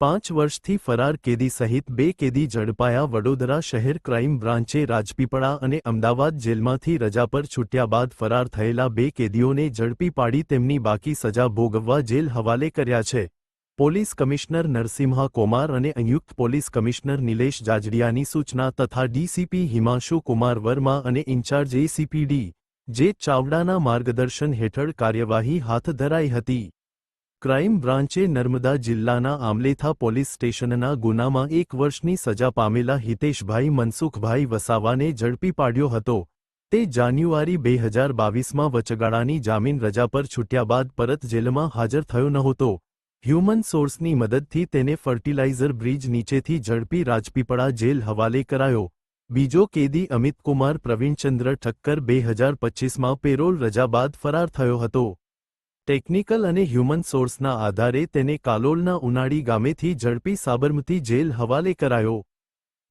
5 વર્ષથી ફરાર કેદી સહિત 2 કેદી ઝડપાયા. વડોદરા શહેર ક્રાઇમ બ્રાન્ચે રાજપીપળા અને અમદાવાદ જેલમાંથી રજા પર છૂટ્યા બાદ ફરાર થયેલા 2 કેદીઓને ઝડપી પાડી તેમની બાકી સજા ભોગવવા જેલ હવાલે કર્યા છે. પોલીસ કમિશનર નરસિમ્હા કુમાર અને સંયુક્ત પોલીસ કમિશનર નિલેશ જાજડિયાની સૂચના તથા ડીસીપી હિમાંશુ કુમાર વર્મા અને ઇન્ચાર્જ એસીપી ડી. જે ચાવડાના માર્ગદર્શન હેઠળ કાર્યવાહી હાથ ધરાઈ હતી. ક્રાઇમ બ્રાન્ચે નર્મદા જિલ્લાના આમલેથા પોલીસ સ્ટેશનના ગુનામાં 1 વર્ષની સજા પામેલા હિતેશભાઈ મનસુખભાઈ વસાવાને ઝડપી પાડ્યો હતો. તે જાન્યુઆરી 2022માં વચગાળાની જામીન રજા પર છૂટ્યા બાદ પરત જેલમાં હાજર થયો નહોતો. હ્યુમન સોર્સની મદદથી તેને ફર્ટિલાઇઝર બ્રિજ નીચેથી ઝડપી રાજપીપળા જેલ હવાલે કરાયો. બીજો કેદી અમિતકુમાર પ્રવીણચંદ્ર ઠક્કર 2025માં પેરોલ રજા બાદ ફરાર થયો હતો. ટેકનિકલ અને હ્યુમન સોર્સના આધારે તેને કાલોલના ઉનાળી ગામેથી ઝડપી સાબરમતી જેલ હવાલે કરાયો.